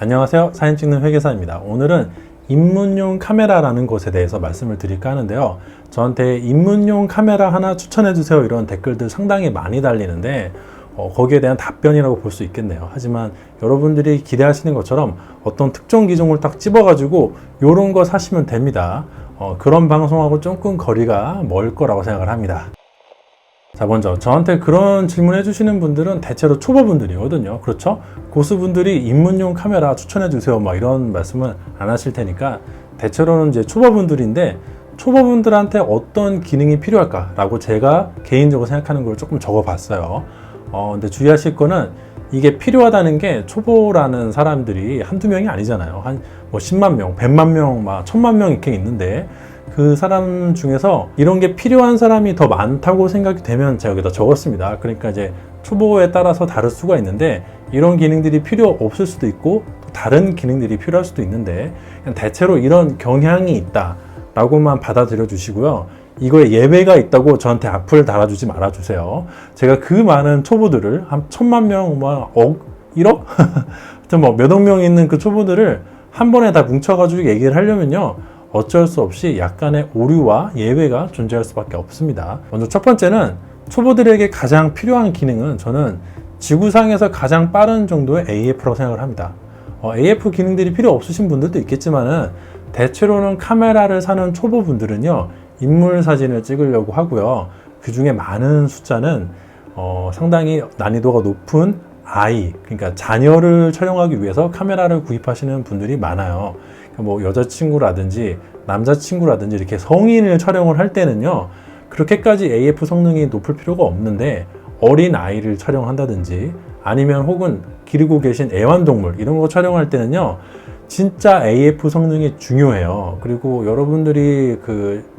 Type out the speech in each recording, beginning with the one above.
안녕하세요. 사진 찍는 회계사입니다. 오늘은 입문용 카메라라는 것에 대해서 말씀을 드릴까 하는데요. 저한테 입문용 카메라 하나 추천해 주세요 이런 댓글들 상당히 많이 달리는데 거기에 대한 답변이라고 볼 수 있겠네요. 하지만 여러분들이 기대하시는 것처럼 어떤 특정 기종을 딱 집어가지고 이런 거 사시면 됩니다. 그런 방송하고 조금 거리가 멀 거라고 생각을 합니다. 자, 먼저 저한테 그런 질문 해주시는 분들은 대체로 초보분들이거든요. 그렇죠? 고수분들이 입문용 카메라 추천해 주세요 막 이런 말씀은 안 하실 테니까 대체로는 이제 초보분들인데, 초보분들한테 어떤 기능이 필요할까 라고 제가 개인적으로 생각하는 걸 조금 적어 봤어요. 근데 주의하실 거는 이게 필요하다는 게 초보라는 사람들이 한두 명이 아니잖아요. 한 뭐 10만 명, 100만 명, 막 1000만 명 이렇게 있는데 그 사람 중에서 이런 게 필요한 사람이 더 많다고 생각이 되면 제가 여기다 적었습니다. 그러니까 이제 초보에 따라서 다를 수가 있는데 이런 기능들이 필요 없을 수도 있고 또 다른 기능들이 필요할 수도 있는데 그냥 대체로 이런 경향이 있다 라고만 받아들여 주시고요. 이거에 예외가 있다고 저한테 악플 달아주지 말아주세요. 제가 그 많은 초보들을 한 1000만 명, 뭐 1억? 하여튼 뭐 몇억 명 있는 그 초보들을 한 번에 다 뭉쳐가지고 얘기를 하려면요, 어쩔 수 없이 약간의 오류와 예외가 존재할 수밖에 없습니다. 먼저 첫 번째는 초보들에게 가장 필요한 기능은 저는 지구상에서 가장 빠른 정도의 AF라고 생각을 합니다. AF 기능들이 필요 없으신 분들도 있겠지만은 대체로는 카메라를 사는 초보분들은요, 인물 사진을 찍으려고 하고요. 그 중에 많은 숫자는 상당히 난이도가 높은 아이, 그러니까 자녀를 촬영하기 위해서 카메라를 구입하시는 분들이 많아요. 뭐 여자친구라든지 남자친구라든지 이렇게 성인을 촬영을 할 때는요, 그렇게까지 AF 성능이 높을 필요가 없는데 어린 아이를 촬영한다든지 아니면 혹은 기르고 계신 애완동물 이런 거 촬영할 때는요, 진짜 AF 성능이 중요해요. 그리고 여러분들이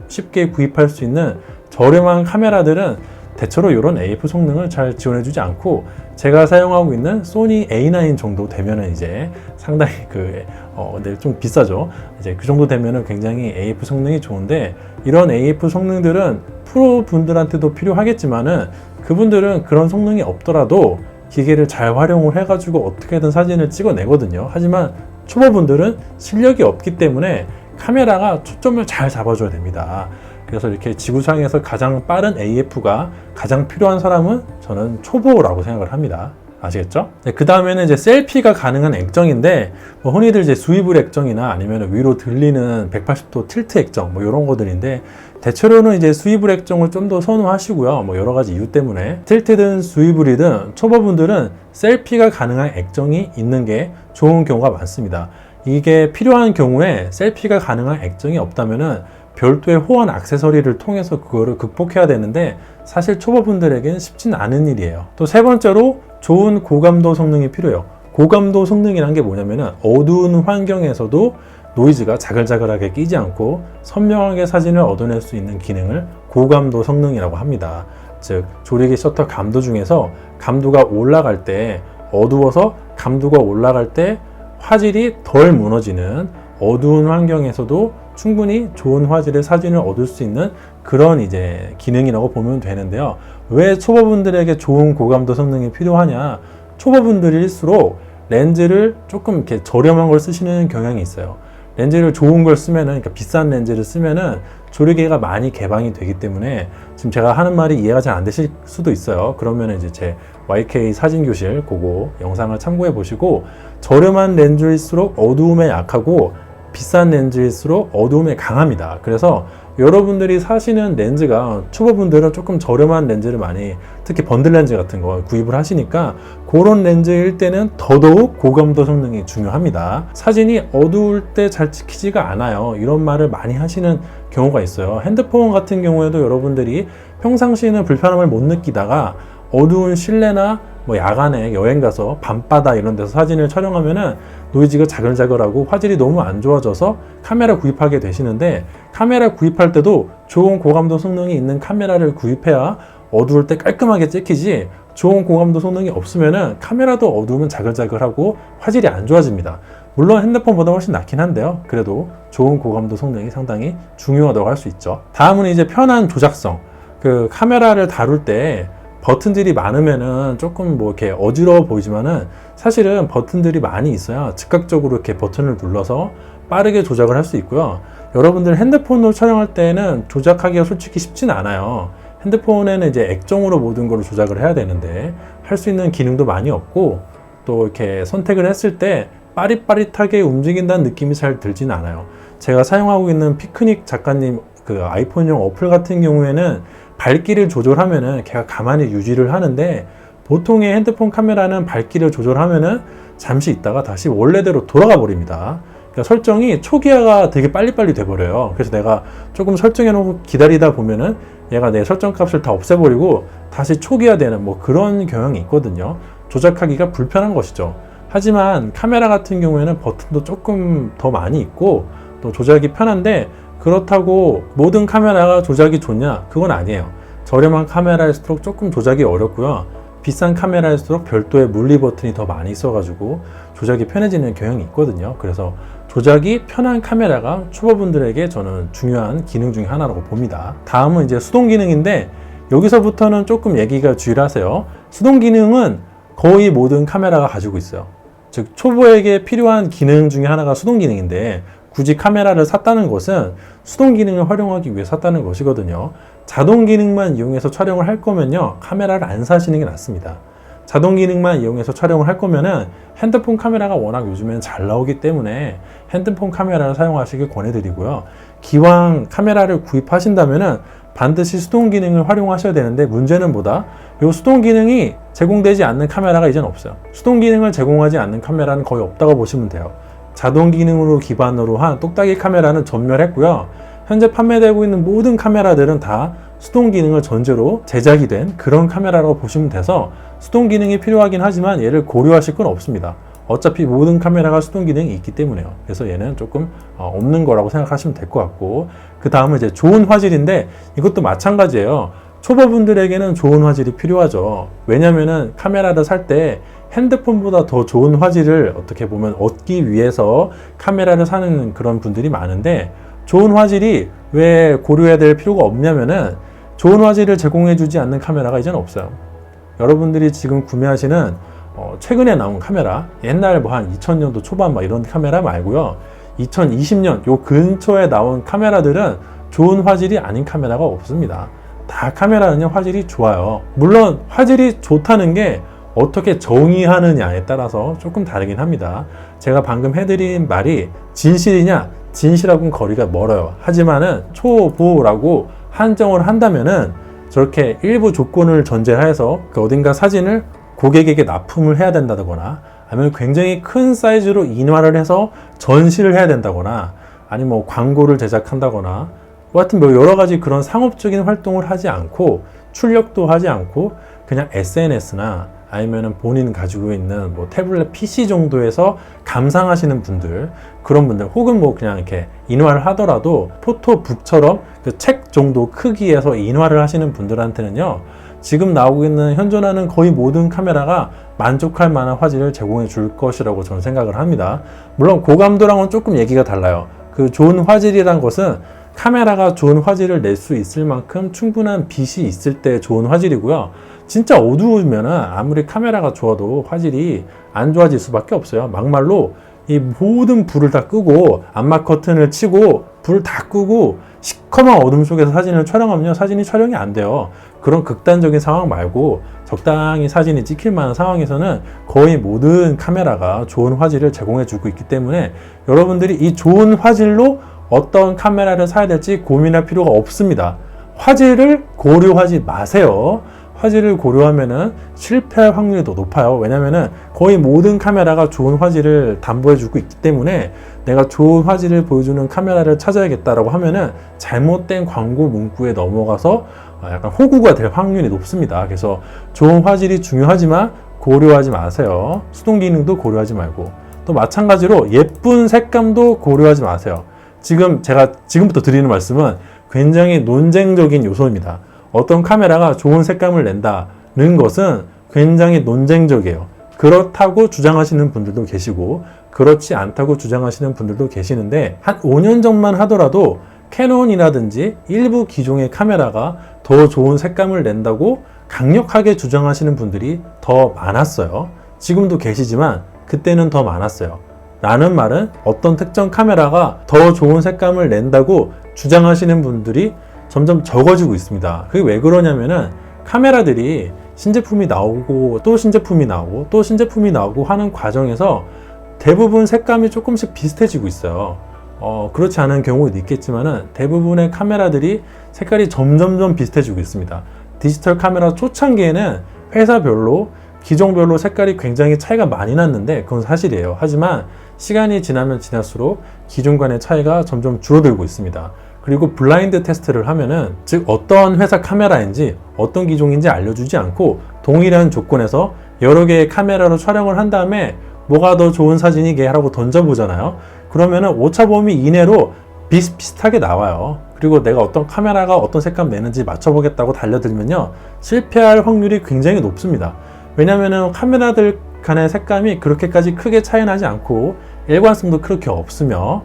쉽게 구입할 수 있는 저렴한 카메라들은 대체로 이런 AF 성능을 잘 지원해주지 않고, 제가 사용하고 있는 소니 A9 정도 되면은 이제 상당히 근데 좀 비싸죠. 이제 그 정도 되면은 굉장히 AF 성능이 좋은데, 이런 AF 성능들은 프로 분들한테도 필요하겠지만은 그분들은 그런 성능이 없더라도 기계를 잘 활용을 해가지고 어떻게든 사진을 찍어내거든요. 하지만 초보분들은 실력이 없기 때문에 카메라가 초점을 잘 잡아줘야 됩니다. 그래서 이렇게 지구상에서 가장 빠른 AF가 가장 필요한 사람은 저는 초보라고 생각을 합니다. 아시겠죠? 네, 그 다음에는 이제 셀피가 가능한 액정인데, 뭐 흔히들 이제 스위블 액정이나 아니면 위로 들리는 180도 틸트 액정 뭐 이런 거들인데, 대체로는 이제 스위블 액정을 좀 더 선호하시고요. 뭐 여러 가지 이유 때문에 틸트든 스위블이든 초보분들은 셀피가 가능한 액정이 있는 게 좋은 경우가 많습니다. 이게 필요한 경우에 셀피가 가능한 액정이 없다면은 별도의 호환 액세서리를 통해서 그거를 극복해야 되는데 사실 초보분들에게는 쉽지는 않은 일이에요. 또 세 번째로 좋은 고감도 성능이 필요해요. 고감도 성능이란 게 뭐냐면은 어두운 환경에서도 노이즈가 자글자글하게 끼지 않고 선명하게 사진을 얻어낼 수 있는 기능을 고감도 성능이라고 합니다. 즉 조리개 셔터 감도 중에서 감도가 올라갈 때, 어두워서 감도가 올라갈 때 화질이 덜 무너지는 어두운 환경에서도 충분히 좋은 화질의 사진을 얻을 수 있는 그런 이제 기능이라고 보면 되는데요. 왜 초보분들에게 좋은 고감도 성능이 필요하냐? 초보분들일수록 렌즈를 조금 이렇게 저렴한 걸 쓰시는 경향이 있어요. 렌즈를 좋은 걸 쓰면은, 그러니까 비싼 렌즈를 쓰면은 조리개가 많이 개방이 되기 때문에, 지금 제가 하는 말이 이해가 잘 안 되실 수도 있어요. 그러면 이제 제 YK 사진교실 그거 영상을 참고해 보시고, 저렴한 렌즈일수록 어두움에 약하고 비싼 렌즈일수록 어두움에 강합니다. 그래서 여러분들이 사시는 렌즈가, 초보분들은 조금 저렴한 렌즈를 많이, 특히 번들 렌즈 같은 거 구입을 하시니까 그런 렌즈일 때는 더더욱 고감도 성능이 중요합니다. 사진이 어두울 때 잘 찍히지가 않아요. 이런 말을 많이 하시는 경우가 있어요. 핸드폰 같은 경우에도 여러분들이 평상시에는 불편함을 못 느끼다가 어두운 실내나 뭐 야간에 여행 가서 밤바다 이런 데서 사진을 촬영하면은 노이즈가 자글자글하고 화질이 너무 안 좋아져서 카메라 구입하게 되시는데, 카메라 구입할 때도 좋은 고감도 성능이 있는 카메라를 구입해야 어두울 때 깔끔하게 찍히지, 좋은 고감도 성능이 없으면은 카메라도 어두우면 자글자글하고 화질이 안 좋아집니다. 물론 핸드폰보다 훨씬 낫긴 한데요. 그래도 좋은 고감도 성능이 상당히 중요하다고 할 수 있죠. 다음은 이제 편한 조작성. 카메라를 다룰 때 버튼들이 많으면은 조금 뭐 이렇게 어지러워 보이지만은 사실은 버튼들이 많이 있어야 즉각적으로 이렇게 버튼을 눌러서 빠르게 조작을 할 수 있고요. 여러분들 핸드폰으로 촬영할 때는 조작하기가 솔직히 쉽진 않아요. 핸드폰에는 이제 액정으로 모든 걸 조작을 해야 되는데 할 수 있는 기능도 많이 없고, 또 이렇게 선택을 했을 때 빠릿빠릿하게 움직인다는 느낌이 잘 들지는 않아요. 제가 사용하고 있는 피크닉 작가님 그 아이폰용 어플 같은 경우에는 밝기를 조절하면은 걔가 가만히 유지를 하는데, 보통의 핸드폰 카메라는 밝기를 조절하면은 잠시 있다가 다시 원래대로 돌아가 버립니다. 그러니까 설정이 초기화가 되게 빨리빨리 돼버려요. 그래서 내가 조금 설정해 놓고 기다리다 보면은 얘가 내 설정 값을 다 없애버리고 다시 초기화되는 뭐 그런 경향이 있거든요. 조작하기가 불편한 것이죠. 하지만 카메라 같은 경우에는 버튼도 조금 더 많이 있고 또 조작이 편한데, 그렇다고 모든 카메라가 조작이 좋냐? 그건 아니에요. 저렴한 카메라일수록 조금 조작이 어렵고요. 비싼 카메라일수록 별도의 물리 버튼이 더 많이 있어가지고 조작이 편해지는 경향이 있거든요. 그래서 조작이 편한 카메라가 초보분들에게 저는 중요한 기능 중에 하나라고 봅니다. 다음은 이제 수동 기능인데, 여기서부터는 조금 얘기가 주의하세요. 수동 기능은 거의 모든 카메라가 가지고 있어요. 즉 초보에게 필요한 기능 중에 하나가 수동 기능인데, 굳이 카메라를 샀다는 것은 수동 기능을 활용하기 위해 샀다는 것이거든요. 자동 기능만 이용해서 촬영을 할 거면요, 카메라를 안 사시는 게 낫습니다. 자동 기능만 이용해서 촬영을 할 거면은 핸드폰 카메라가 워낙 요즘엔 잘 나오기 때문에 핸드폰 카메라를 사용하시길 권해드리고요. 기왕 카메라를 구입하신다면은 반드시 수동 기능을 활용하셔야 되는데, 문제는 뭐다? 이 수동 기능이 제공되지 않는 카메라가 이제는 없어요. 수동 기능을 제공하지 않는 카메라는 거의 없다고 보시면 돼요. 자동 기능으로 기반으로 한 똑딱이 카메라는 전멸했고요. 현재 판매되고 있는 모든 카메라들은 다 수동 기능을 전제로 제작이 된 그런 카메라라고 보시면 돼서, 수동 기능이 필요하긴 하지만 얘를 고려하실 건 없습니다. 어차피 모든 카메라가 수동 기능이 있기 때문에요. 그래서 얘는 조금 없는 거라고 생각하시면 될 것 같고, 그 다음은 이제 좋은 화질인데, 이것도 마찬가지예요. 초보분들에게는 좋은 화질이 필요하죠. 왜냐면은 카메라를 살 때 핸드폰보다 더 좋은 화질을 어떻게 보면 얻기 위해서 카메라를 사는 그런 분들이 많은데, 좋은 화질이 왜 고려해야 될 필요가 없냐면은 좋은 화질을 제공해 주지 않는 카메라가 이제는 없어요. 여러분들이 지금 구매하시는 최근에 나온 카메라, 옛날 뭐 한 2000년도 초반 막 이런 카메라 말고요, 2020년 요 근처에 나온 카메라들은 좋은 화질이 아닌 카메라가 없습니다. 다 카메라는요 화질이 좋아요. 물론 화질이 좋다는 게 어떻게 정의하느냐에 따라서 조금 다르긴 합니다. 제가 방금 해드린 말이 진실이냐? 진실하고는 거리가 멀어요. 하지만은 초보라고 한정을 한다면은 저렇게 일부 조건을 전제해서 그 어딘가 사진을 고객에게 납품을 해야 된다거나, 아니면 굉장히 큰 사이즈로 인화를 해서 전시를 해야 된다거나, 아니면 뭐 광고를 제작한다거나, 하여튼 뭐 여러 가지 그런 상업적인 활동을 하지 않고 출력도 하지 않고 그냥 SNS나 아니면은 본인 가지고 있는 뭐 태블릿 PC 정도에서 감상하시는 분들, 그런 분들, 혹은 뭐 그냥 이렇게 인화를 하더라도 포토북처럼 그 책 정도 크기에서 인화를 하시는 분들한테는요, 지금 나오고 있는 현존하는 거의 모든 카메라가 만족할 만한 화질을 제공해 줄 것이라고 저는 생각을 합니다. 물론 고감도랑은 조금 얘기가 달라요. 그 좋은 화질이란 것은 카메라가 좋은 화질을 낼 수 있을 만큼 충분한 빛이 있을 때 좋은 화질이고요. 진짜 어두우면 아무리 카메라가 좋아도 화질이 안 좋아질 수밖에 없어요. 막말로 이 모든 불을 다 끄고 암막 커튼을 치고 불을 다 끄고 시커먼 어둠 속에서 사진을 촬영하면요, 사진이 촬영이 안 돼요. 그런 극단적인 상황 말고 적당히 사진이 찍힐 만한 상황에서는 거의 모든 카메라가 좋은 화질을 제공해 주고 있기 때문에, 여러분들이 이 좋은 화질로 어떤 카메라를 사야 될지 고민할 필요가 없습니다. 화질을 고려하지 마세요. 화질을 고려하면은 실패할 확률이 더 높아요. 왜냐면은 거의 모든 카메라가 좋은 화질을 담보해 주고 있기 때문에, 내가 좋은 화질을 보여주는 카메라를 찾아야겠다라고 하면은 잘못된 광고 문구에 넘어가서 약간 호구가 될 확률이 높습니다. 그래서 좋은 화질이 중요하지만 고려하지 마세요. 수동 기능도 고려하지 말고, 또 마찬가지로 예쁜 색감도 고려하지 마세요. 제가 지금부터 드리는 말씀은 굉장히 논쟁적인 요소입니다. 어떤 카메라가 좋은 색감을 낸다는 것은 굉장히 논쟁적이에요. 그렇다고 주장하시는 분들도 계시고 그렇지 않다고 주장하시는 분들도 계시는데, 한 5년 전만 하더라도 캐논이라든지 일부 기종의 카메라가 더 좋은 색감을 낸다고 강력하게 주장하시는 분들이 더 많았어요. 지금도 계시지만 그때는 더 많았어요. 라는 말은 어떤 특정 카메라가 더 좋은 색감을 낸다고 주장하시는 분들이 점점 적어지고 있습니다. 그게 왜 그러냐면은 카메라들이 신제품이 나오고 또 신제품이 나오고 또 신제품이 나오고 하는 과정에서 대부분 색감이 조금씩 비슷해지고 있어요. 그렇지 않은 경우도 있겠지만은 대부분의 카메라들이 색깔이 점점점 비슷해지고 있습니다. 디지털 카메라 초창기에는 회사별로 기종별로 색깔이 굉장히 차이가 많이 났는데 그건 사실이에요. 하지만 시간이 지나면 지날수록 기종 간의 차이가 점점 줄어들고 있습니다. 그리고 블라인드 테스트를 하면은 즉 어떤 회사 카메라인지 어떤 기종인지 알려주지 않고 동일한 조건에서 여러 개의 카메라로 촬영을 한 다음에 뭐가 더 좋은 사진이게 하라고 던져보잖아요. 그러면은 오차 범위 이내로 비슷비슷하게 나와요. 그리고 내가 어떤 카메라가 어떤 색감 내는지 맞춰보겠다고 달려들면요, 실패할 확률이 굉장히 높습니다. 왜냐면은 카메라들 간의 색감이 그렇게까지 크게 차이 나지 않고 일관성도 그렇게 없으며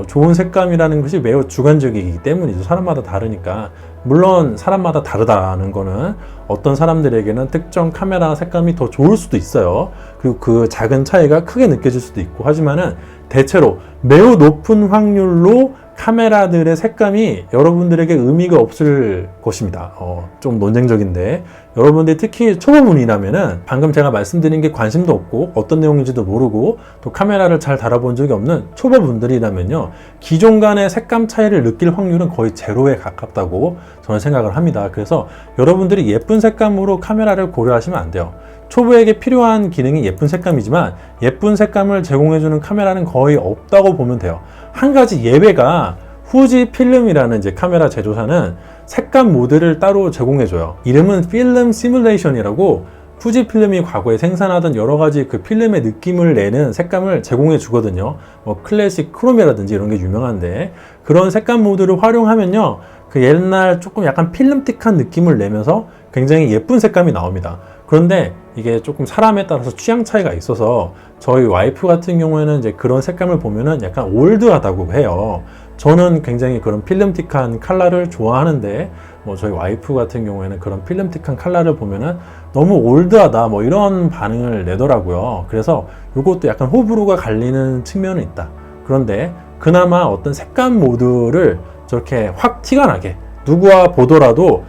좋은 색감이라는 것이 매우 주관적이기 때문이죠. 사람마다 다르니까. 물론 사람마다 다르다는 거는 어떤 사람들에게는 특정 카메라 색감이 더 좋을 수도 있어요. 그리고 그 작은 차이가 크게 느껴질 수도 있고, 하지만은 대체로 매우 높은 확률로 카메라들의 색감이 여러분들에게 의미가 없을 것입니다. 좀 논쟁적인데, 여러분들이 특히 초보분이라면은 방금 제가 말씀드린 게 관심도 없고 어떤 내용인지도 모르고 또 카메라를 잘 달아본 적이 없는 초보분들이라면요, 기존 간의 색감 차이를 느낄 확률은 거의 제로에 가깝다고 저는 생각을 합니다. 그래서 여러분들이 예쁜 색감으로 카메라를 고려하시면 안 돼요. 초보에게 필요한 기능이 예쁜 색감이지만 예쁜 색감을 제공해주는 카메라는 거의 없다고 보면 돼요. 한 가지 예외가 후지 필름이라는 이제 카메라 제조사는 색감 모드를 따로 제공해줘요. 이름은 필름 시뮬레이션이라고 후지 필름이 과거에 생산하던 여러 가지 그 필름의 느낌을 내는 색감을 제공해 주거든요. 클래식 크롬이라든지 이런 게 유명한데, 그런 색감 모드를 활용하면요, 그 옛날 조금 약간 필름틱한 느낌을 내면서 굉장히 예쁜 색감이 나옵니다. 그런데 이게 조금 사람에 따라서 취향 차이가 있어서 저희 와이프 같은 경우에는 이제 그런 색감을 보면은 약간 올드하다고 해요. 저는 굉장히 그런 필름틱한 컬러를 좋아하는데 저희 와이프 같은 경우에는 그런 필름틱한 컬러를 보면은 너무 올드하다 이런 반응을 내더라고요. 그래서 이것도 약간 호불호가 갈리는 측면은 있다. 그런데 그나마 어떤 색감 모드를 저렇게 확 티가 나게 누구와 보더라도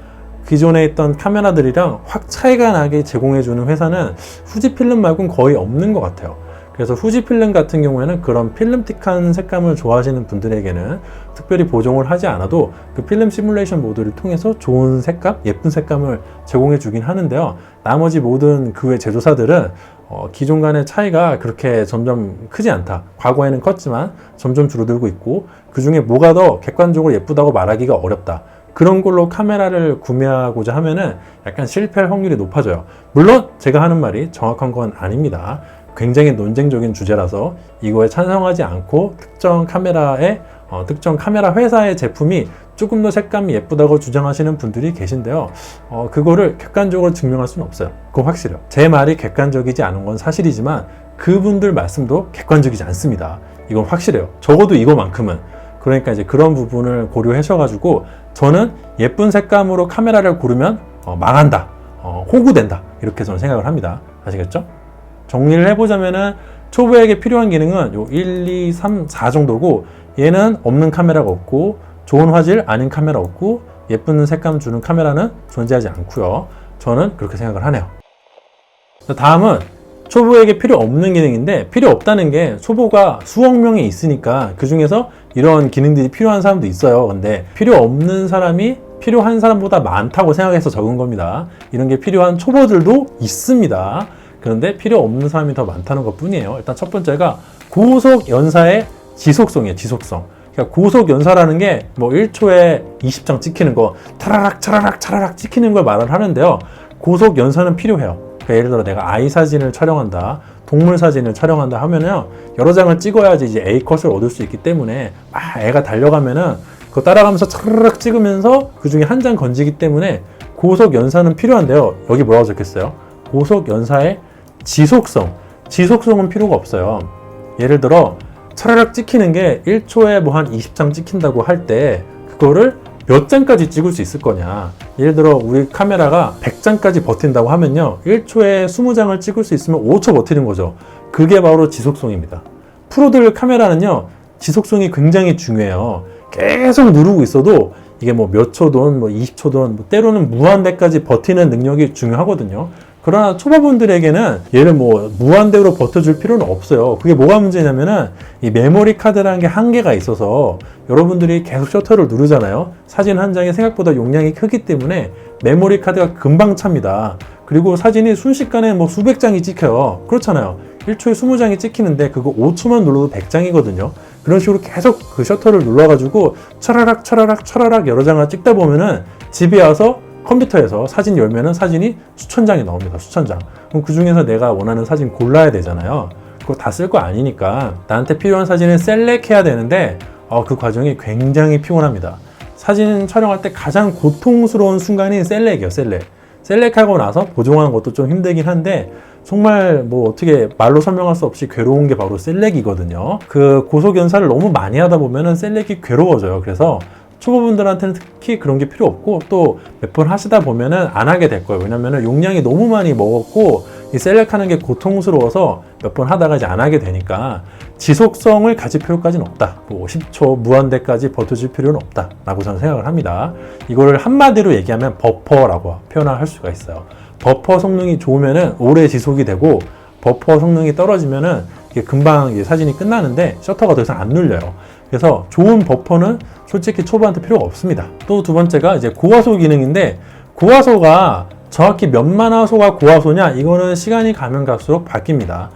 기존에 있던 카메라들이랑 확 차이가 나게 제공해주는 회사는 후지필름 말고는 거의 없는 것 같아요. 그래서 후지필름 같은 경우에는 그런 필름틱한 색감을 좋아하시는 분들에게는 특별히 보정을 하지 않아도 그 필름 시뮬레이션 모드를 통해서 좋은 색감, 예쁜 색감을 제공해 주긴 하는데요. 나머지 모든 그 외 제조사들은 기존 간의 차이가 그렇게 점점 크지 않다. 과거에는 컸지만 점점 줄어들고 있고, 그 중에 뭐가 더 객관적으로 예쁘다고 말하기가 어렵다. 그런 걸로 카메라를 구매하고자 하면은 약간 실패할 확률이 높아져요. 물론 제가 하는 말이 정확한 건 아닙니다. 굉장히 논쟁적인 주제라서 이거에 찬성하지 않고 특정 카메라 회사의 제품이 조금 더 색감이 예쁘다고 주장하시는 분들이 계신데요. 그거를 객관적으로 증명할 수는 없어요. 그건 확실해요. 제 말이 객관적이지 않은 건 사실이지만 그분들 말씀도 객관적이지 않습니다. 이건 확실해요. 적어도 이거만큼은. 그러니까 이제 그런 부분을 고려하셔가지고 저는 예쁜 색감으로 카메라를 고르면 망한다, 호구된다, 이렇게 저는 생각을 합니다. 아시겠죠? 정리를 해보자면은 초보에게 필요한 기능은 요 1, 2, 3, 4 정도고, 얘는 없는 카메라가 없고 좋은 화질 아닌 카메라 없고 예쁜 색감 주는 카메라는 존재하지 않고요. 저는 그렇게 생각을 하네요. 다음은 초보에게 필요 없는 기능인데, 필요 없다는 게 초보가 수억 명이 있으니까 그 중에서 이런 기능들이 필요한 사람도 있어요. 근데 필요 없는 사람이 필요한 사람보다 많다고 생각해서 적은 겁니다. 이런 게 필요한 초보들도 있습니다. 그런데 필요 없는 사람이 더 많다는 것 뿐이에요. 일단 첫 번째가 고속 연사의 지속성이에요. 지속성. 그러니까 고속 연사라는 게 1초에 20장 찍히는 거, 차라락 찍히는 걸 말을 하는데요. 고속 연사는 필요해요. 그러니까 예를 들어 내가 아이 사진을 촬영한다, 동물 사진을 촬영한다 하면은 여러 장을 찍어야지 이제 A컷을 얻을 수 있기 때문에 애가 달려가면은 그거 따라가면서 차라락 찍으면서 그 중에 한 장 건지기 때문에 고속 연사는 필요한데요. 여기 뭐라고 적혔어요? 고속 연사의 지속성은 필요가 없어요. 예를 들어 차라락 찍히는 게 1초에 한 20장 찍힌다고 할 때 그거를 몇 장까지 찍을 수 있을 거냐, 예를 들어 우리 카메라가 100장까지 버틴다고 하면요, 1초에 20장을 찍을 수 있으면 5초 버티는 거죠. 그게 바로 지속성입니다. 프로들 카메라는요, 지속성이 굉장히 중요해요. 계속 누르고 있어도 이게 뭐 몇 초든 뭐 20초든 뭐 때로는 무한대까지 버티는 능력이 중요하거든요. 그러나 초보분들에게는 얘를 뭐 무한대로 버텨줄 필요는 없어요. 그게 뭐가 문제냐면은 이 메모리 카드라는 게 한계가 있어서 여러분들이 계속 셔터를 누르잖아요. 사진 한 장이 생각보다 용량이 크기 때문에 메모리 카드가 금방 찹니다. 그리고 사진이 순식간에 뭐 수백 장이 찍혀요. 그렇잖아요. 1초에 20장이 찍히는데 그거 5초만 눌러도 100장이거든요. 그런 식으로 계속 그 셔터를 눌러가지고 차라락 여러 장을 찍다 보면은 집에 와서 컴퓨터에서 사진 열면은 사진이 수천 장이 나옵니다. 수천 장. 그럼 그 중에서 내가 원하는 사진 골라야 되잖아요. 그거 다 쓸 거 아니니까 나한테 필요한 사진을 셀렉해야 되는데 그 과정이 굉장히 피곤합니다. 사진 촬영할 때 가장 고통스러운 순간이 셀렉이에요. 셀렉하고 나서 보정하는 것도 좀 힘들긴 한데 정말 뭐 어떻게 말로 설명할 수 없이 괴로운 게 바로 셀렉이거든요. 그 고속 연사를 너무 많이 하다 보면은 셀렉이 괴로워져요. 그래서 초보분들한테는 특히 그런 게 필요 없고 또 몇 번 하시다 보면은 안 하게 될 거예요. 왜냐면은 용량이 너무 많이 먹었고 이 셀렉하는 게 고통스러워서 몇 번 하다가 이제 안 하게 되니까 지속성을 가질 필요까지는 없다. 뭐 10초 무한대까지 버텨줄 필요는 없다 라고 저는 생각을 합니다. 이거를 한마디로 얘기하면 버퍼라고 표현할 수가 있어요. 버퍼 성능이 좋으면은 오래 지속이 되고 버퍼 성능이 떨어지면은 이게 금방 이제 사진이 끝나는데 셔터가 더 이상 안 눌려요. 그래서 좋은 버퍼는 솔직히 초보한테 필요가 없습니다. 또 두 번째가 이제 고화소 기능인데 고화소가 정확히 몇만 화소가 고화소냐 이거는 시간이 가면 갈수록 바뀝니다.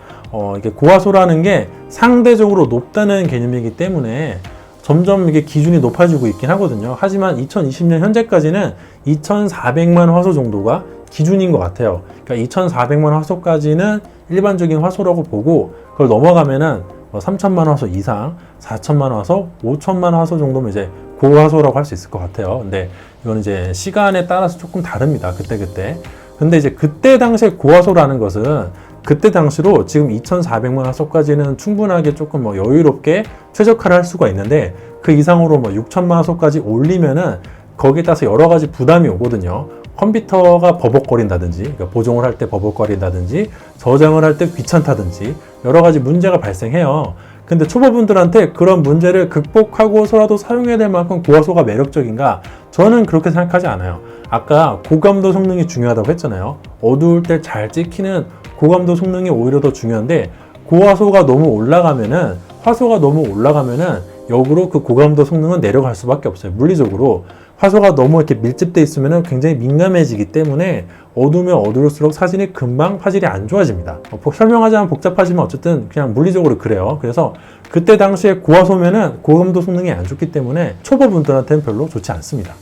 이게 고화소라는 게 상대적으로 높다는 개념이기 때문에 점점 이게 기준이 높아지고 있긴 하거든요. 하지만 2020년 현재까지는 2400만 화소 정도가 기준인 것 같아요. 그러니까 2400만 화소까지는 일반적인 화소라고 보고 그걸 넘어가면은 3000만 화소 이상, 4000만 화소, 5000만 화소 정도면 이제 고화소라고 할 수 있을 것 같아요. 근데 이건 이제 시간에 따라서 조금 다릅니다. 그때. 근데 이제 그때 당시에 고화소라는 것은 그때 당시로 지금 2400만 화소까지는 충분하게 조금 뭐 여유롭게 최적화를 할 수가 있는데 그 이상으로 뭐 6000만 화소까지 올리면은 거기에 따라서 여러 가지 부담이 오거든요. 컴퓨터가 버벅거린다든지, 그러니까 보정을 할 때 버벅거린다든지, 저장을 할 때 귀찮다든지 여러 가지 문제가 발생해요. 근데 초보분들한테 그런 문제를 극복하고서라도 사용해야 될 만큼 고화소가 매력적인가? 저는 그렇게 생각하지 않아요. 아까 고감도 성능이 중요하다고 했잖아요. 어두울 때 잘 찍히는 고감도 성능이 오히려 더 중요한데 고화소가 너무 올라가면은 화소가 너무 올라가면은 역으로 그 고감도 성능은 내려갈 수밖에 없어요. 물리적으로 화소가 너무 이렇게 밀집돼 있으면 굉장히 민감해지기 때문에 어두우면 어두울수록 사진이 금방 화질이 안 좋아집니다. 설명하자면 복잡하지만 어쨌든 그냥 물리적으로 그래요. 그래서 그때 당시에 고화소면은 고감도 성능이 안 좋기 때문에 초보분들한테는 별로 좋지 않습니다.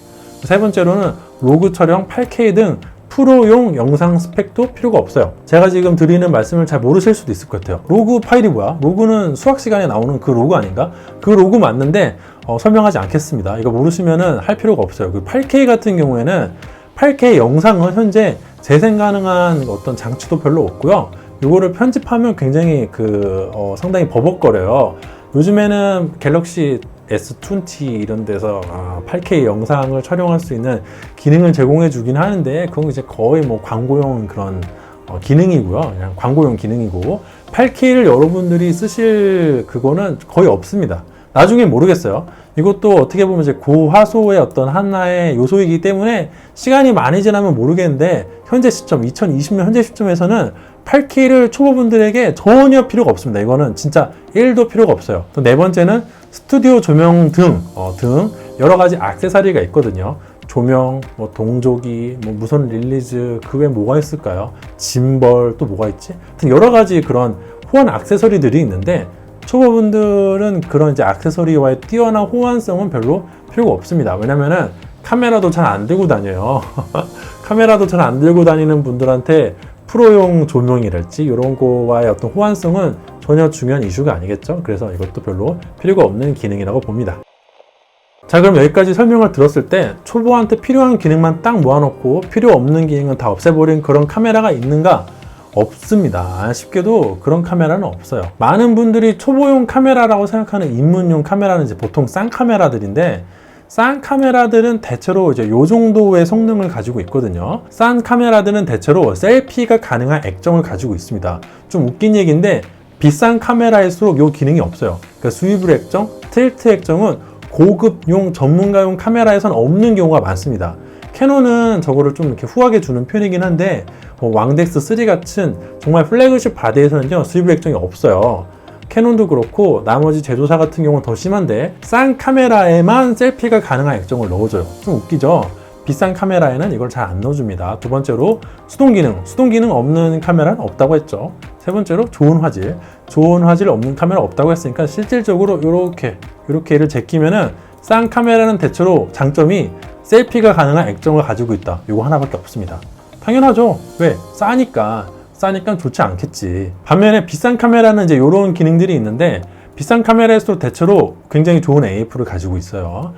세 번째로는 로그 촬영 8K 등 프로용 영상 스펙도 필요가 없어요. 제가 지금 드리는 말씀을 잘 모르실 수도 있을 것 같아요. 로그 파일이 뭐야? 로그는 수학 시간에 나오는 그 로그 아닌가? 그 로그 맞는데 설명하지 않겠습니다. 이거 모르시면은 할 필요가 없어요. 그 8K 같은 경우에는 8K 영상은 현재 재생 가능한 어떤 장치도 별로 없고요. 이거를 편집하면 굉장히 상당히 버벅거려요. 요즘에는 갤럭시 S20 이런 데서 8K 영상을 촬영할 수 있는 기능을 제공해 주긴 하는데 그건 이제 거의 뭐 광고용 그런 기능이고요. 그냥 광고용 기능이고 8K를 여러분들이 쓰실 그거는 거의 없습니다. 나중에 모르겠어요. 이것도 어떻게 보면 이제 고화소의 어떤 하나의 요소이기 때문에 시간이 많이 지나면 모르겠는데 현재 시점, 2020년 현재 시점에서는 8K를 초보분들에게 전혀 필요가 없습니다. 이거는 진짜 1도 필요가 없어요. 또 네 번째는 스튜디오 조명 등 여러 가지 액세서리가 있거든요. 조명, 뭐 동조기, 뭐 무선 릴리즈, 그 외에 뭐가 있을까요? 짐벌, 또 뭐가 있지? 하여튼 여러 가지 그런 호환 액세서리들이 있는데 초보분들은 그런 이제 액세서리와의 뛰어난 호환성은 별로 필요가 없습니다. 왜냐면은 카메라도 잘 안 들고 다녀요. 카메라도 잘 안 들고 다니는 분들한테 프로용 조명이랄지 이런 거와의 어떤 호환성은 전혀 중요한 이슈가 아니겠죠. 그래서 이것도 별로 필요가 없는 기능이라고 봅니다. 자, 그럼 여기까지 설명을 들었을 때 초보한테 필요한 기능만 딱 모아놓고 필요 없는 기능은 다 없애버린 그런 카메라가 있는가? 없습니다. 아쉽게도 그런 카메라는 없어요. 많은 분들이 초보용 카메라라고 생각하는 입문용 카메라는 이제 보통 싼 카메라들인데 싼 카메라들은 대체로 이제 요 정도의 성능을 가지고 있거든요. 싼 카메라들은 대체로 셀피가 가능한 액정을 가지고 있습니다. 좀 웃긴 얘기인데 비싼 카메라일수록 요 기능이 없어요. 그러니까 스위블 액정, 틸트 액정은 고급용 전문가용 카메라에선 없는 경우가 많습니다. 캐논은 저거를 좀 이렇게 후하게 주는 편이긴 한데 왕덱스 3 같은 정말 플래그십 바디에서는요 스위블 액정이 없어요. 캐논도 그렇고 나머지 제조사 같은 경우는 더 심한데 싼 카메라에만 셀피가 가능한 액정을 넣어줘요. 좀 웃기죠? 비싼 카메라에는 이걸 잘 안 넣어줍니다. 두 번째로 수동 기능 없는 카메라는 없다고 했죠. 세 번째로 좋은 화질 없는 카메라 없다고 했으니까 실질적으로 이렇게 얘를 제끼면은 싼 카메라는 대체로 장점이 셀피가 가능한 액정을 가지고 있다. 이거 하나밖에 없습니다. 당연하죠. 왜? 싸니까 좋지 않겠지. 반면에 비싼 카메라는 이제 이런 기능들이 있는데 비싼 카메라에서도 대체로 굉장히 좋은 AF를 가지고 있어요.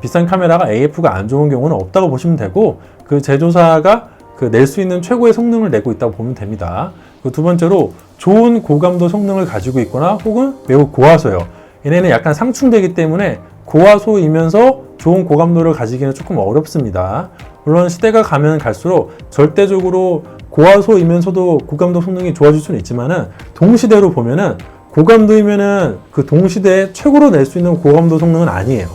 비싼 카메라가 AF가 안 좋은 경우는 없다고 보시면 되고 그 제조사가 낼 수 있는 최고의 성능을 내고 있다고 보면 됩니다. 두 번째로 좋은 고감도 성능을 가지고 있거나 혹은 매우 고화소예요. 얘네는 약간 상충되기 때문에 고화소이면서 좋은 고감도를 가지기는 조금 어렵습니다. 물론 시대가 가면 갈수록 절대적으로 고화소이면서도 고감도 성능이 좋아질 수는 있지만은 동시대로 보면은 고감도이면은 그 동시대에 최고로 낼 수 있는 고감도 성능은 아니에요.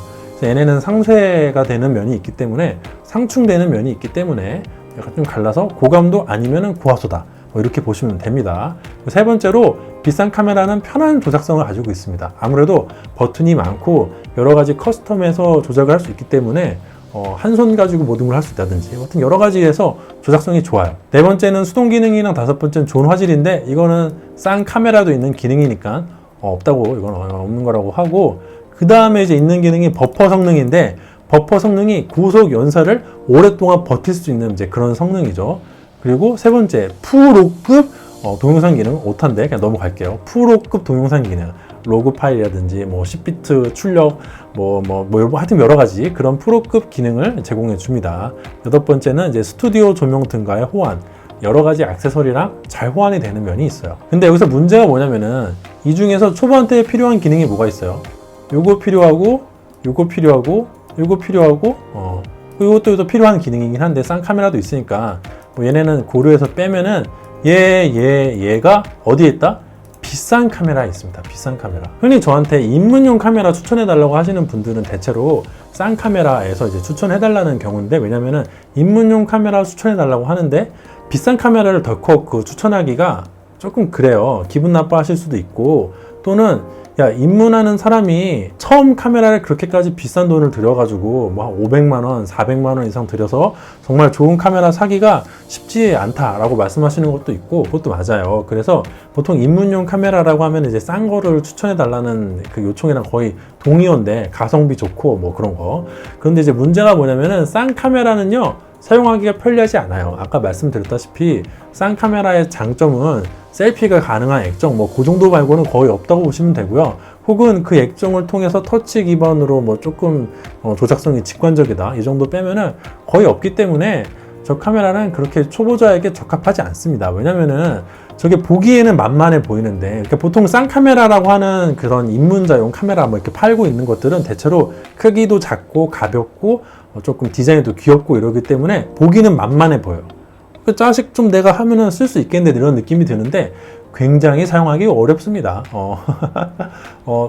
얘네는 상쇄가 되는 면이 있기 때문에 상충되는 면이 있기 때문에 약간 좀 갈라서 고감도 아니면은 고화소다. 이렇게 보시면 됩니다. 세 번째로 비싼 카메라는 편한 조작성을 가지고 있습니다. 아무래도 버튼이 많고 여러 가지 커스텀해서 조작을 할 수 있기 때문에 한 손 가지고 모든 걸 할 수 있다든지 아무튼 여러 가지에서 조작성이 좋아요. 네 번째는 수동 기능이랑 다섯 번째는 좋은 화질인데 이거는 싼 카메라도 있는 기능이니까 없다고 이건 없는 거라고 하고 그 다음에 이제 있는 기능이 버퍼 성능인데 버퍼 성능이 고속 연사를 오랫동안 버틸 수 있는 이제 그런 성능이죠. 그리고 세 번째 프로급 동영상 기능 5탄데 그냥 넘어갈게요. 프로급 동영상 기능 로그 파일이라든지 10비트 출력 하여튼 여러 가지 그런 프로급 기능을 제공해 줍니다. 여덟 번째는 이제 스튜디오 조명 등과의 호환 여러 가지 액세서리랑 잘 호환이 되는 면이 있어요. 근데 여기서 문제가 뭐냐면은 이 중에서 초반대에 필요한 기능이 뭐가 있어요? 요거 필요하고 요거 필요하고 요거 필요하고 이것도 필요한 기능이긴 한데 싼 카메라도 있으니까 얘네는 고려해서 빼면은 얘가 어디에 있다? 비싼 카메라에 있습니다. 비싼 카메라. 흔히 저한테 입문용 카메라 추천해 달라고 하시는 분들은 대체로 싼 카메라에서 이제 추천해 달라는 경우인데 왜냐면은 입문용 카메라 추천해 달라고 하는데 비싼 카메라를 덜컥 추천하기가 조금 그래요. 기분 나빠하실 수도 있고 또는 입문하는 사람이 처음 카메라를 그렇게까지 비싼 돈을 들여가지고 한 500만원, 400만원 이상 들여서 정말 좋은 카메라 사기가 쉽지 않다라고 말씀하시는 것도 있고 그것도 맞아요. 그래서 보통 입문용 카메라라고 하면 이제 싼 거를 추천해 달라는 그 요청이랑 거의 동의어인데 가성비 좋고 그런 거. 그런데 이제 문제가 뭐냐면은 싼 카메라는요 사용하기가 편리하지 않아요. 아까 말씀드렸다시피 싼 카메라의 장점은 셀피가 가능한 액정 그 정도 말고는 거의 없다고 보시면 되고요. 혹은 그 액정을 통해서 터치 기반으로 조금 조작성이 직관적이다 이 정도 빼면은 거의 없기 때문에 저 카메라는 그렇게 초보자에게 적합하지 않습니다. 왜냐면은 저게 보기에는 만만해 보이는데 그러니까 보통 싼 카메라라고 하는 그런 입문자용 카메라 이렇게 팔고 있는 것들은 대체로 크기도 작고 가볍고 조금 디자인도 귀엽고 이러기 때문에 보기는 만만해 보여요. 자식 좀 내가 하면은 쓸 수 있겠는데 이런 느낌이 드는데 굉장히 사용하기 어렵습니다.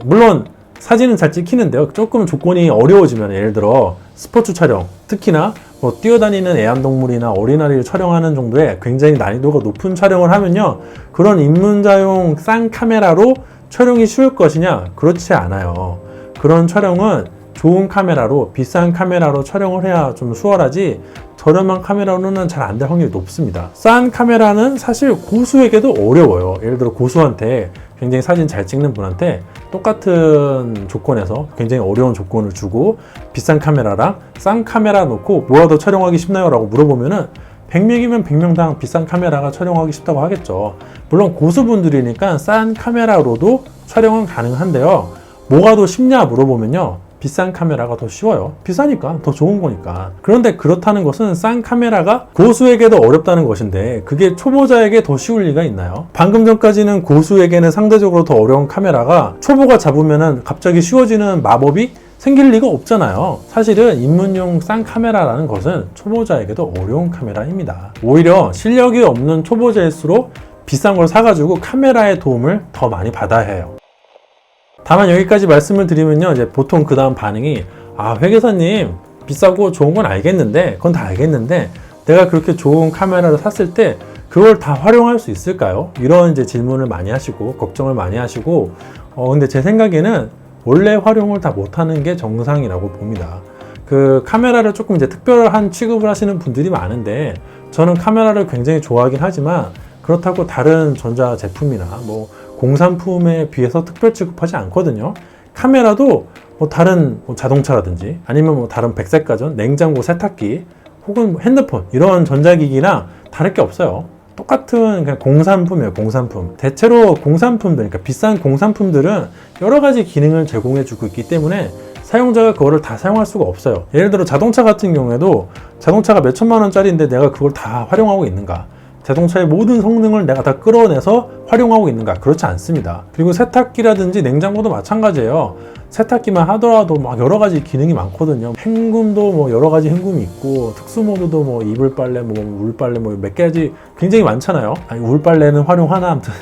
물론 사진은 잘 찍히는데요. 조금 조건이 어려워지면 예를 들어 스포츠 촬영 특히나 뛰어다니는 애완동물이나 어린아이를 촬영하는 정도의 굉장히 난이도가 높은 촬영을 하면요 그런 입문자용 싼 카메라로 촬영이 쉬울 것이냐? 그렇지 않아요. 그런 촬영은 좋은 카메라로 비싼 카메라로 촬영을 해야 좀 수월하지 저렴한 카메라로는 잘 안 될 확률이 높습니다. 싼 카메라는 사실 고수에게도 어려워요. 예를 들어 고수한테 굉장히 사진 잘 찍는 분한테 똑같은 조건에서 굉장히 어려운 조건을 주고 비싼 카메라랑 싼 카메라 놓고 뭐가 더 촬영하기 쉽나요? 라고 물어보면은 100명이면 100명당 비싼 카메라가 촬영하기 쉽다고 하겠죠. 물론 고수분들이니까 싼 카메라로도 촬영은 가능한데요. 뭐가 더 쉽냐 물어보면요. 비싼 카메라가 더 쉬워요. 비싸니까 더 좋은 거니까. 그런데 그렇다는 것은 싼 카메라가 고수에게도 어렵다는 것인데 그게 초보자에게 더 쉬울 리가 있나요? 방금 전까지는 고수에게는 상대적으로 더 어려운 카메라가 초보가 잡으면은 갑자기 쉬워지는 마법이 생길 리가 없잖아요. 사실은 입문용 싼 카메라라는 것은 초보자에게도 어려운 카메라입니다. 오히려 실력이 없는 초보자일수록 비싼 걸 사가지고 카메라의 도움을 더 많이 받아야 해요. 다만 여기까지 말씀을 드리면요, 이제 보통 그 다음 반응이, 회계사님 비싸고 좋은 건 알겠는데, 그건 다 알겠는데 내가 그렇게 좋은 카메라를 샀을 때 그걸 다 활용할 수 있을까요? 이런 이제 질문을 많이 하시고 걱정을 많이 하시고, 근데 제 생각에는 원래 활용을 다 못하는 게 정상이라고 봅니다. 그 카메라를 조금 이제 특별한 취급을 하시는 분들이 많은데, 저는 카메라를 굉장히 좋아하긴 하지만 그렇다고 다른 전자 제품이나 뭐 공산품에 비해서 특별 취급하지 않거든요. 카메라도 뭐 다른 자동차라든지 아니면 뭐 다른 백색가전, 냉장고, 세탁기 혹은 핸드폰 이런 전자기기랑 다를 게 없어요. 똑같은 그냥 공산품이에요. 공산품. 대체로 공산품들, 그러니까 비싼 공산품들은 여러 가지 기능을 제공해 주고 있기 때문에 사용자가 그거를 다 사용할 수가 없어요. 예를 들어 자동차 같은 경우에도 자동차가 몇 천만 원짜리인데 내가 그걸 다 활용하고 있는가? 자동차의 모든 성능을 내가 다 끌어내서 활용하고 있는가? 그렇지 않습니다. 그리고 세탁기라든지 냉장고도 마찬가지예요. 세탁기만 하더라도 막 여러 가지 기능이 많거든요. 헹굼도 뭐 여러 가지 헹굼이 있고, 특수모드도 뭐 이불 빨래, 뭐 물빨래, 뭐 몇 가지 굉장히 많잖아요. 물빨래는 활용하나? 아무튼.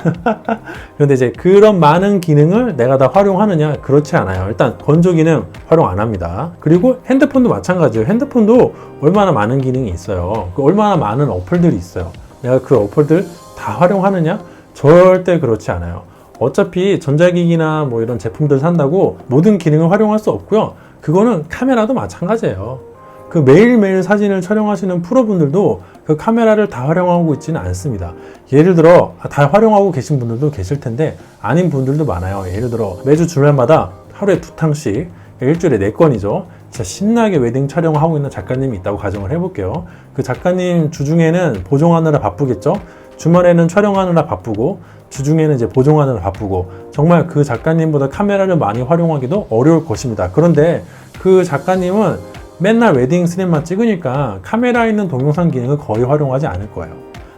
그런데 이제 그런 많은 기능을 내가 다 활용하느냐? 그렇지 않아요. 일단 건조 기능 활용 안 합니다. 그리고 핸드폰도 마찬가지예요. 핸드폰도 얼마나 많은 기능이 있어요. 얼마나 많은 어플들이 있어요. 내가 그 어플들 다 활용하느냐? 절대 그렇지 않아요. 어차피 전자기기나 뭐 이런 제품들 산다고 모든 기능을 활용할 수 없고요. 그거는 카메라도 마찬가지예요. 그 매일매일 사진을 촬영하시는 프로분들도 그 카메라를 다 활용하고 있지는 않습니다. 예를 들어 다 활용하고 계신 분들도 계실 텐데 아닌 분들도 많아요. 예를 들어 매주 주말마다 하루에 2탕씩, 일주일에 4건이죠. 진짜 신나게 웨딩 촬영을 하고 있는 작가님이 있다고 가정을 해볼게요. 그 작가님 주중에는 보정하느라 바쁘겠죠? 주말에는 촬영하느라 바쁘고, 주중에는 이제 보정하느라 바쁘고, 정말 그 작가님보다 카메라를 많이 활용하기도 어려울 것입니다. 그런데 그 작가님은 맨날 웨딩 스냅만 찍으니까 카메라에 있는 동영상 기능을 거의 활용하지 않을 거예요.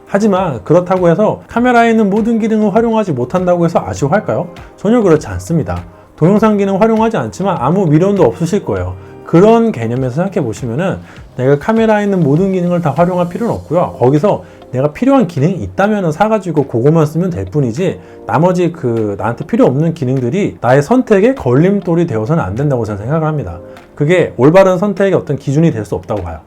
하지만 그렇다고 해서 카메라에 있는 모든 기능을 활용하지 못한다고 해서 아쉬워할까요? 전혀 그렇지 않습니다. 동영상 기능 활용하지 않지만 아무 미련도 없으실 거예요. 그런 개념에서 생각해 보시면은 내가 카메라에 있는 모든 기능을 다 활용할 필요는 없고요. 거기서 내가 필요한 기능이 있다면 사가지고 그거만 쓰면 될 뿐이지, 나머지 그 나한테 필요 없는 기능들이 나의 선택에 걸림돌이 되어서는 안 된다고 저는 생각을 합니다. 그게 올바른 선택의 어떤 기준이 될 수 없다고 봐요.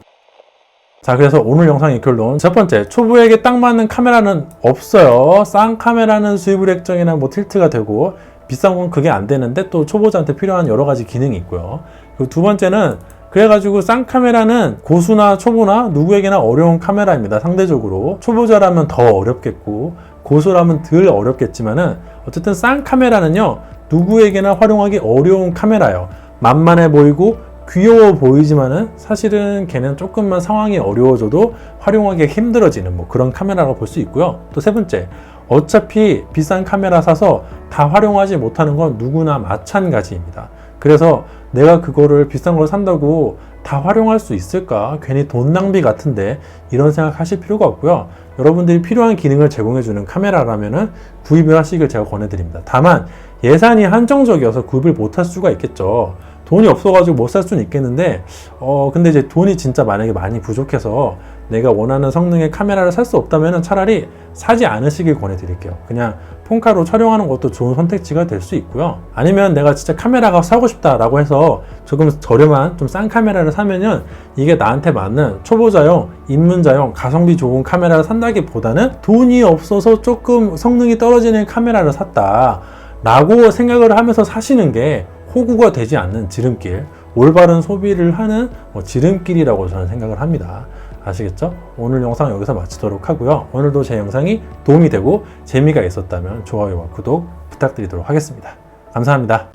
자, 그래서 오늘 영상의 결론, 첫 번째, 초보에게 딱 맞는 카메라는 없어요. 싼 카메라는 수입 액정이나 뭐 틸트가 되고, 비싼 건 그게 안 되는데 또 초보자한테 필요한 여러 가지 기능이 있고요. 그리고 두 번째는, 그래가지고 싼 카메라는 고수나 초보나 누구에게나 어려운 카메라입니다. 상대적으로 초보자라면 더 어렵겠고 고수라면 덜 어렵겠지만은, 어쨌든 싼 카메라는요 누구에게나 활용하기 어려운 카메라예요. 만만해 보이고 귀여워 보이지만은 사실은 걔는 조금만 상황이 어려워져도 활용하기 힘들어지는 뭐 그런 카메라라고 볼 수 있고요. 또 세 번째, 어차피 비싼 카메라 사서 다 활용하지 못하는 건 누구나 마찬가지입니다. 그래서 내가 그거를 비싼 걸 산다고 다 활용할 수 있을까? 괜히 돈 낭비 같은데, 이런 생각 하실 필요가 없고요. 여러분들이 필요한 기능을 제공해주는 카메라라면은 구입을 하시길 제가 권해드립니다. 다만 예산이 한정적이어서 구입을 못할 수가 있겠죠. 돈이 없어가지고 못 살 수는 있겠는데, 근데 이제 돈이 진짜 만약에 많이 부족해서 내가 원하는 성능의 카메라를 살 수 없다면 차라리 사지 않으시길 권해드릴게요. 그냥 폰카로 촬영하는 것도 좋은 선택지가 될 수 있고요. 아니면 내가 진짜 카메라가 사고 싶다라고 해서 조금 저렴한 좀 싼 카메라를 사면은 이게 나한테 맞는 초보자용, 입문자용, 가성비 좋은 카메라를 산다기보다는 돈이 없어서 조금 성능이 떨어지는 카메라를 샀다 라고 생각을 하면서 사시는 게 호구가 되지 않는 지름길, 올바른 소비를 하는 지름길이라고 저는 생각을 합니다. 아시겠죠? 오늘 영상 여기서 마치도록 하고요. 오늘도 제 영상이 도움이 되고 재미가 있었다면 좋아요와 구독 부탁드리도록 하겠습니다. 감사합니다.